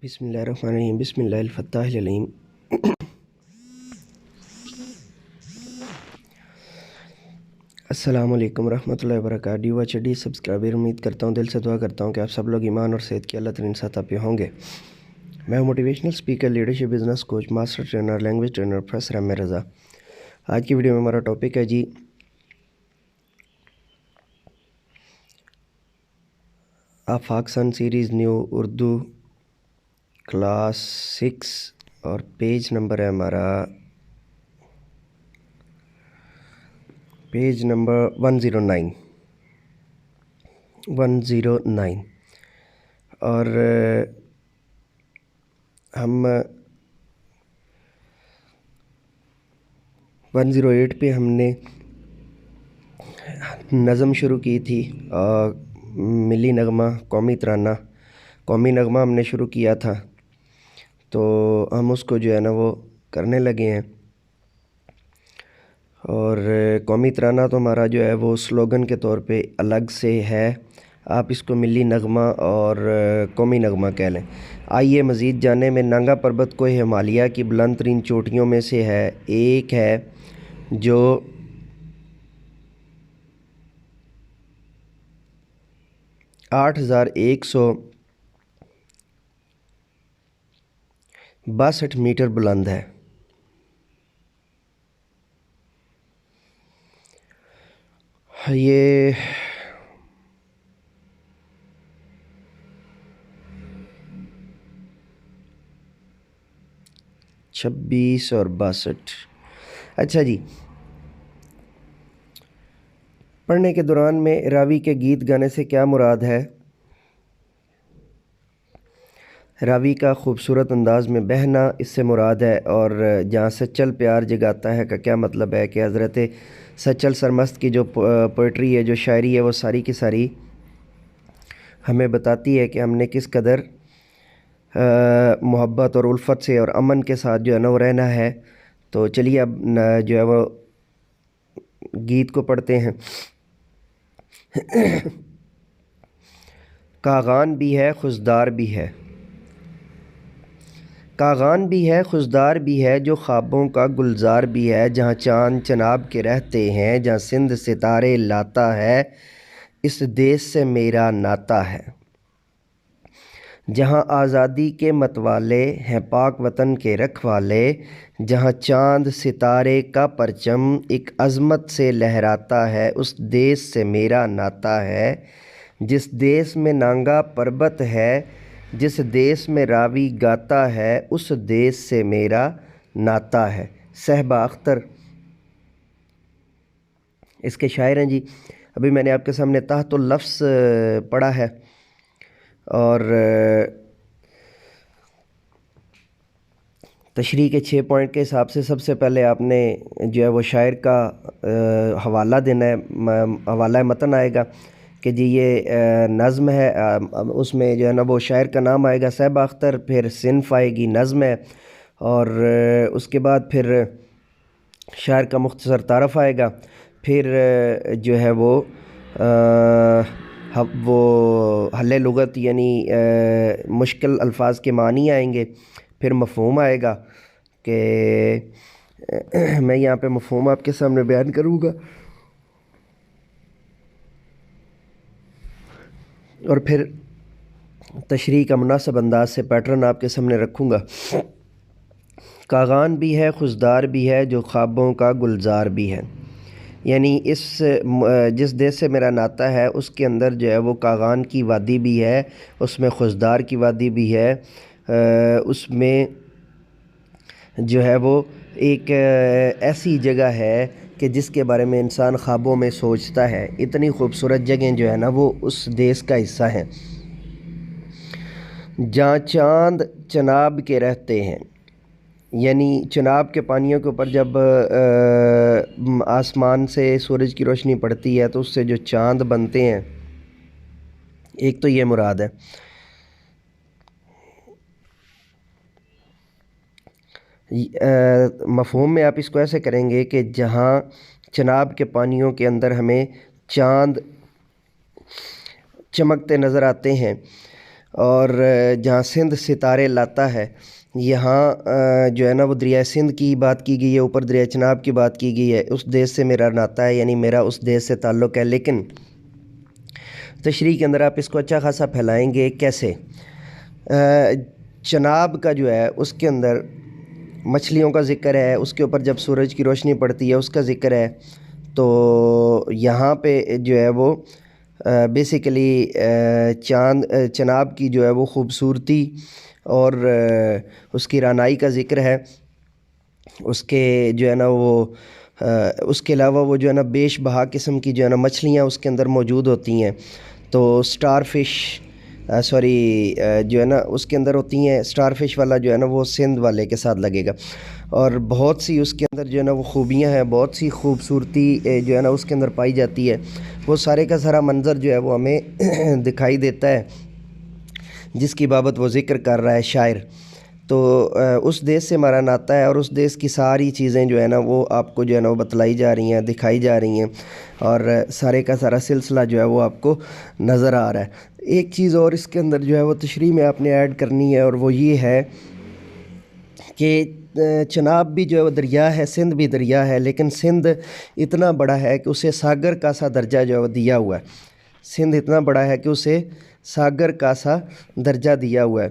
بسم اللہ الرحمن الرحیم بسم اللہ الفتاح العلیم۔ السلام علیکم ورحمۃ اللہ وبرکاتہ۔ ڈیو ایچ ڈی سبسکرائبر، امید کرتا ہوں، دل سے دعا کرتا ہوں کہ آپ سب لوگ ایمان اور صحت کی اللہ ترین سطح پہ ہوں گے۔ میں motivational speaker, leadership, business coach, master trainer, language trainer, professor Ahmed Raza. آج کی ویڈیو میں ہمارا ٹاپک ہے جی Afaq sun series new Urdu class 6 اور پیج نمبر ہے ہمارا پیج نمبر 109 اور ہم 108 پہ ہم نے نظم شروع کی تھی، ملی نغمہ، قومی نغمہ ہم نے شروع کیا تھا، تو ہم اس کو جو ہے نا وہ کرنے لگے ہیں۔ اور قومی ترانہ تو ہمارا جو ہے وہ سلوگن کے طور پہ الگ سے ہے، آپ اس کو ملی نغمہ اور قومی نغمہ کہہ لیں۔ آئیے مزید جاننے میں نانگا پربت کو ہمالیہ کی بلند ترین چوٹیوں میں سے ہے، ایک ہے جو 8162 میٹر بلند ہے۔ یہ 26 اور 62۔ اچھا جی، پڑھنے کے دوران میں راوی کے گیت گانے سے کیا مراد ہے؟ راوی کا خوبصورت انداز میں بہنا اس سے مراد ہے، اور جہاں سچل پیار جگاتا ہے کا کیا مطلب ہے کہ حضرت سچل سرمست کی جو پوئٹری ہے، جو شاعری ہے، وہ ساری کی ساری ہمیں بتاتی ہے کہ ہم نے کس قدر محبت اور الفت سے اور امن کے ساتھ جو ہے نا وہ رہنا ہے۔ تو چلیے اب جو ہے وہ گیت کو پڑھتے ہیں۔ کاغان بھی ہے خزدار بھی ہے، کاغان بھی ہے خزدار بھی ہے، جو خوابوں کا گلزار بھی ہے، جہاں چاند چناب کے رہتے ہیں، جہاں سندھ ستارے لاتا ہے، اس دیس سے میرا ناتا ہے، جہاں آزادی کے متوالے ہیں پاک وطن کے رکھوالے، جہاں چاند ستارے کا پرچم ایک عظمت سے لہراتا ہے، اس دیس سے میرا ناتا ہے، جس دیس میں نانگا پربت ہے، جس دیس میں راوی گاتا ہے، اس دیس سے میرا ناتا ہے۔ صحبہ اختر اس کے شاعر ہیں جی۔ ابھی میں نے آپ کے سامنے تحت اللفظ پڑھا ہے، اور تشریح کے 6 پوائنٹ کے حساب سے سب سے پہلے آپ نے جو ہے وہ شاعر کا حوالہ دینا ہے، حوالہ متن آئے گا کہ جی یہ نظم ہے، اس میں جو ہے نا وہ شاعر کا نام آئے گا صحبہ اختر، پھر صنف آئے گی، نظم ہے، اور اس کے بعد پھر شاعر کا مختصر تعارف آئے گا، پھر جو ہے وہ حل لغت یعنی مشکل الفاظ کے معنی آئیں گے، پھر مفہوم آئے گا کہ میں یہاں پہ مفہوم آپ کے سامنے بیان کروں گا، اور پھر تشریح کا مناسب انداز سے پیٹرن آپ کے سامنے رکھوں گا۔ کاغان بھی ہے خزدار بھی ہے، جو خوابوں کا گلزار بھی ہے، یعنی جس دیس سے میرا ناتا ہے اس کے اندر جو ہے وہ کاغان کی وادی بھی ہے، اس میں خزدار کی وادی بھی ہے، اس میں جو ہے وہ ایک ایسی جگہ ہے کہ جس کے بارے میں انسان خوابوں میں سوچتا ہے، اتنی خوبصورت جگہیں جو ہے نا وہ اس دیس کا حصہ ہیں، جہاں چاند چناب کے رہتے ہیں، یعنی چناب کے پانیوں کے اوپر جب آسمان سے سورج کی روشنی پڑتی ہے تو اس سے جو چاند بنتے ہیں، ایک تو یہ مراد ہے۔ مفہوم میں آپ اس کو ایسے کریں گے کہ جہاں چناب کے پانیوں کے اندر ہمیں چاند چمکتے نظر آتے ہیں، اور جہاں سندھ ستارے لاتا ہے یہاں جو ہے نا وہ دریائے سندھ کی بات کی گئی ہے، اوپر دریائے چناب کی بات کی گئی ہے. اس دیش سے میرا ناتا ہے، یعنی میرا اس دیش سے تعلق ہے. لیکن تشریح کے اندر آپ اس کو اچھا خاصا پھیلائیں گے. کیسے؟ چناب کا جو ہے اس کے اندر مچھلیوں کا ذکر ہے، اس کے اوپر جب سورج کی روشنی پڑتی ہے اس کا ذکر ہے. تو یہاں پہ جو ہے وہ بیسیکلی چناب کی جو ہے وہ خوبصورتی اور اس کی رانائی کا ذکر ہے. اس کے جو ہے نا وہ اس کے علاوہ وہ جو ہے نا بیش بہا قسم کی جو ہے نا مچھلیاں اس کے اندر موجود ہوتی ہیں. تو سٹار فش جو ہے نا اس کے اندر ہوتی ہیں. سٹار فش والا جو ہے نا وہ سندھ والے کے ساتھ لگے گا. اور بہت سی اس کے اندر جو ہے نا وہ خوبیاں ہیں، بہت سی خوبصورتی جو ہے نا اس کے اندر پائی جاتی ہے. وہ سارے کا سارا منظر جو ہے وہ ہمیں دکھائی دیتا ہے جس کی بابت وہ ذکر کر رہا ہے شاعر. تو اس دیش سے ہمارا ناتا ہے، اور اس دیش کی ساری چیزیں جو ہے نا وہ آپ کو جو ہے نا وہ بتلائی جا رہی ہیں، دکھائی جا رہی ہیں، اور سارے کا سارا سلسلہ جو ہے وہ آپ کو نظر آ رہا ہے. ایک چیز اور اس کے اندر جو ہے وہ تشریح میں آپ نے ایڈ کرنی ہے، اور وہ یہ ہے کہ چناب بھی جو ہے وہ دریا ہے، سندھ بھی دریا ہے، لیکن سندھ اتنا بڑا ہے کہ اسے ساگر کا سا درجہ جو ہے وہ دیا ہوا ہے. سندھ اتنا بڑا ہے کہ اسے ساگر کا سا درجہ دیا ہوا ہے.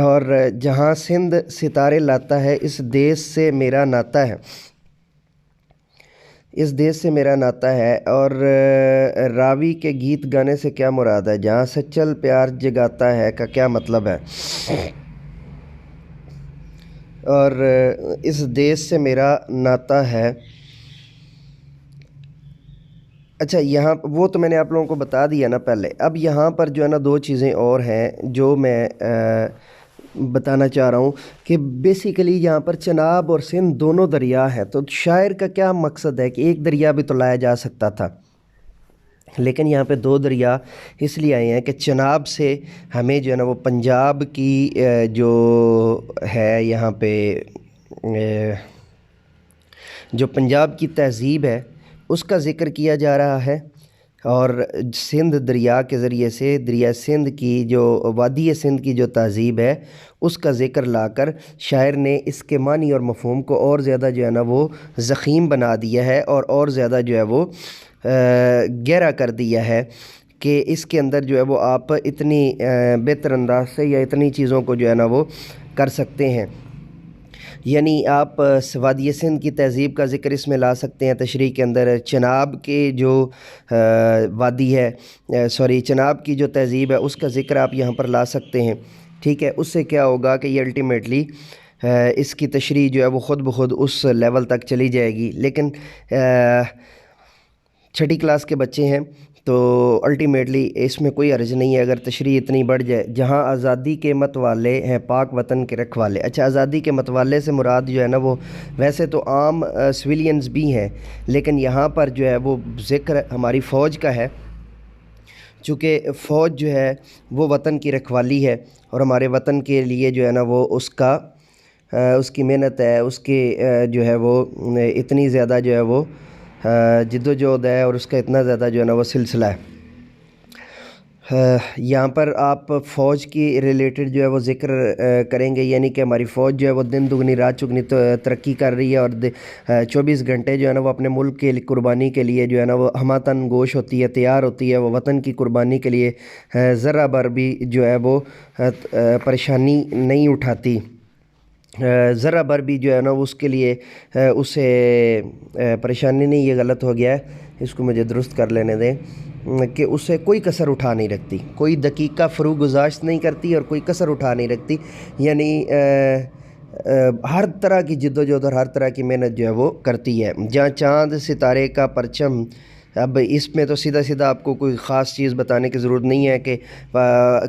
اور جہاں سندھ ستارے لاتا ہے اس دیش سے میرا ناتا ہے، اس دیش سے میرا ناتا ہے. اور راوی کے گیت گانے سے کیا مراد ہے؟ جہاں سچل پیار جگاتا ہے کا کیا مطلب ہے؟ اور اس دیش سے میرا ناتا ہے. اچھا، یہاں وہ تو میں نے آپ لوگوں کو بتا دیا نا پہلے. اب یہاں پر جو ہے نا دو چیزیں اور ہیں جو میں بتانا چاہ رہا ہوں کہ بیسیکلی یہاں پر چناب اور سندھ دونوں دریا ہیں. تو شاعر کا کیا مقصد ہے کہ ایک دریا بھی تو لایا جا سکتا تھا، لیکن یہاں پہ دو دریا اس لیے آئے ہیں کہ چناب سے ہمیں جو ہے نا وہ پنجاب کی جو ہے یہاں پہ جو پنجاب کی تہذیب ہے اس کا ذکر کیا جا رہا ہے. اور سندھ دریا کے ذریعے سے دریا سندھ کی جو وادی سندھ کی جو تہذیب ہے اس کا ذکر لا کر شاعر نے اس کے معنی اور مفہوم کو اور زیادہ جو ہے نا وہ ضخیم بنا دیا ہے، اور زیادہ جو ہے وہ گہرا کر دیا ہے کہ اس کے اندر جو ہے وہ آپ اتنی بہتر انداز سے یا اتنی چیزوں کو جو ہے نا وہ کر سکتے ہیں. یعنی آپ وادی سندھ کی تہذیب کا ذکر اس میں لا سکتے ہیں تشریح کے اندر. چناب کے جو وادی ہے چناب کی جو تہذیب ہے اس کا ذکر آپ یہاں پر لا سکتے ہیں. ٹھیک ہے، اس سے کیا ہوگا کہ یہ الٹیمیٹلی اس کی تشریح جو ہے وہ خود بخود اس لیول تک چلی جائے گی. لیکن چھٹی کلاس کے بچے ہیں تو الٹیمیٹلی اس میں کوئی حرج نہیں ہے اگر تشریح اتنی بڑھ جائے. جہاں آزادی کے مت والے ہیں پاک وطن کے رکھوالے. اچھا، آزادی کے مت والے سے مراد جو ہے نا وہ ویسے تو عام سویلینز بھی ہیں، لیکن یہاں پر جو ہے وہ ذکر ہماری فوج کا ہے، چونکہ فوج جو ہے وہ وطن کی رکھوالی ہے، اور ہمارے وطن کے لیے جو ہے نا وہ اس کی محنت ہے، اس کی جو ہے وہ اتنی زیادہ جو ہے وہ جد و جہد ہے، اور اس کا اتنا زیادہ جو ہے نا وہ سلسلہ ہے. یہاں پر آپ فوج کی ریلیٹڈ جو ہے وہ ذکر کریں گے، یعنی کہ ہماری فوج جو ہے وہ دن دگنی رات چگنی ترقی کر رہی ہے، اور 24 گھنٹے جو ہے نا وہ اپنے ملک کے قربانی کے لیے جو ہے نا وہ ہمہ تن گوش ہوتی ہے، تیار ہوتی ہے. وہ وطن کی قربانی کے لیے ذرہ بھر بھی جو ہے وہ پریشانی نہیں اٹھاتی، ذرا بھر بھی جو ہے نا اس کے لیے اسے پریشانی نہیں، یہ غلط ہو گیا ہے، اس کو مجھے درست کر لینے دیں، کہ اسے کوئی کسر اٹھا نہیں رکھتی، کوئی دقیقہ فرو گزاشت نہیں کرتی اور کوئی کسر اٹھا نہیں رکھتی. یعنی ہر طرح کی جد و جہد اور ہر طرح کی محنت جو ہے وہ کرتی ہے. جہاں چاند ستارے کا پرچم، اب اس میں تو سیدھا سیدھا آپ کو کوئی خاص چیز بتانے کی ضرورت نہیں ہے کہ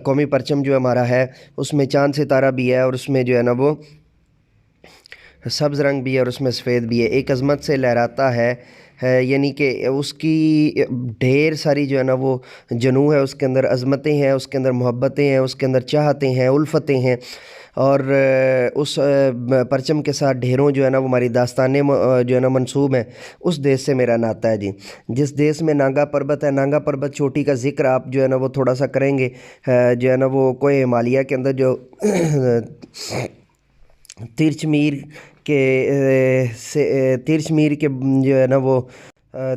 قومی پرچم جو ہمارا ہے اس میں چاند ستارہ بھی ہے، اور اس میں جو ہے نا وہ سبز رنگ بھی ہے، اور اس میں سفید بھی ہے. ایک عظمت سے لہراتا ہے ہے، یعنی کہ اس کی ڈھیر ساری جو ہے نا وہ جنوں ہے، اس کے اندر عظمتیں ہیں، اس کے اندر محبتیں ہیں، اس کے اندر چاہتیں ہیں، الفتیں ہیں، اور اس پرچم کے ساتھ ڈھیروں جو ہے نا وہ ہماری داستانیں جو ہے نا منسوب ہیں، اس دیش سے میرا ناتا ہے جی۔ جس دیش میں نانگا پربت ہے، نانگا پربت چوٹی کا ذکر آپ جو ہے نا وہ تھوڑا سا کریں گے، جو ہے نا وہ کوہ ہمالیہ کے اندر جو تیرچ میر کے تیرچ میر کے جو ہے نا وہ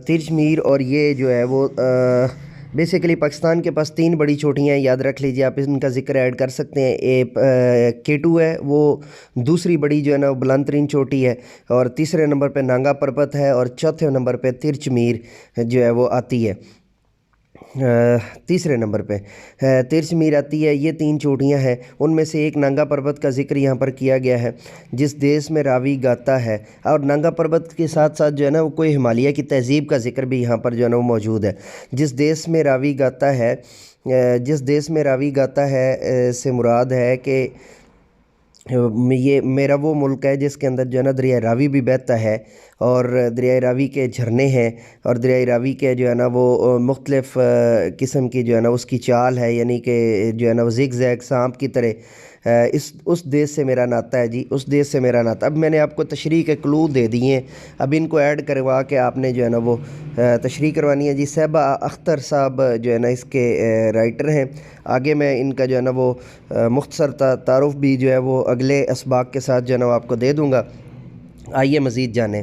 تیرچ میر، اور یہ جو ہے وہ بیسیکلی پاکستان کے پاس 3 بڑی چوٹیاں ہیں، یاد رکھ لیجیے آپ، ان کا ذکر ایڈ کر سکتے ہیں۔ K2 ہے، وہ دوسری بڑی جو ہے نا وہ بلند ترین چوٹی ہے، اور تیسرے نمبر پہ نانگا پربت ہے، اور چوتھے نمبر پہ تیرچ میر جو ہے وہ آتی ہے۔ تیسرے نمبر پہ تیرچ میر آتی ہے۔ یہ 3 چوٹیاں ہیں، ان میں سے ایک نانگا پربت کا ذکر یہاں پر کیا گیا ہے، جس دیس میں راوی گاتا ہے، اور نانگا پربت کے ساتھ ساتھ جو ہے نا وہ کوئی ہمالیہ کی تہذیب کا ذکر بھی یہاں پر جو ہے نا وہ موجود ہے۔ جس دیس میں راوی گاتا ہے، جس دیس میں راوی گاتا ہے سے مراد ہے کہ یہ میرا وہ ملک ہے جس کے اندر جو ہے نا دریائے راوی بھی بہتا ہے، اور دریائے راوی کے جھرنے ہیں، اور دریائے راوی کے جو ہے نا وہ مختلف قسم کی جو ہے نا اس کی چال ہے، یعنی کہ جو ہے نا وہ زگ زیگ سانپ کی طرح اس دیش سے میرا ناتا ہے جی، اس دیش سے میرا ناتا۔ اب میں نے آپ کو تشریح کے کلو دے دیے ہیں، اب ان کو ایڈ کروا کے آپ نے جو ہے نا وہ تشریح کروانی ہے جی۔ صحبہ اختر صاحب جو ہے نا اس کے رائٹر ہیں، آگے میں ان کا جو ہے نا وہ مختصر تعارف بھی جو ہے وہ اگلے اسباق کے ساتھ جو ہے نا وہ آپ کو دے دوں گا۔ آئیے مزید جانیں۔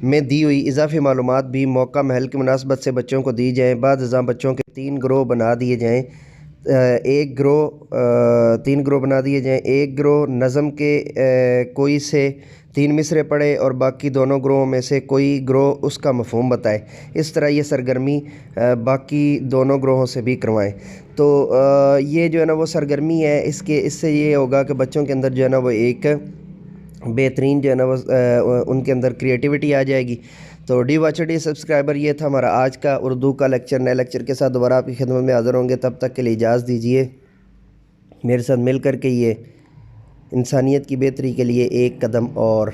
میں دی ہوئی اضافی معلومات بھی موقع محل کی مناسبت سے بچوں کو دی جائیں۔ بعد ازاں بچوں کے 3 گروہ بنا دیے جائیں، 3 گروہ بنا دیے جائیں۔ ایک گروہ نظم کے کوئی سے 3 مصرے پڑھے، اور باقی دونوں گروہوں میں سے کوئی گروہ اس کا مفہوم بتائے۔ اس طرح یہ سرگرمی باقی دونوں گروہوں سے بھی کروائیں۔ تو یہ جو ہے نا وہ سرگرمی ہے، اس سے یہ ہوگا کہ بچوں کے اندر جو ہے نا وہ ایک بہترین جو ہے نا وہ ان کے اندر کریٹیوٹی آ جائے گی۔ تو ڈی واچر ڈی سبسکرائبر، یہ تھا ہمارا آج کا اردو کا لیکچر۔ نئے لیکچر کے ساتھ دوبارہ آپ کی خدمت میں حاضر ہوں گے، تب تک کے لیے اجازت دیجیے۔ میرے ساتھ مل کر کے یہ انسانیت کی بہتری کے لیے ایک قدم اور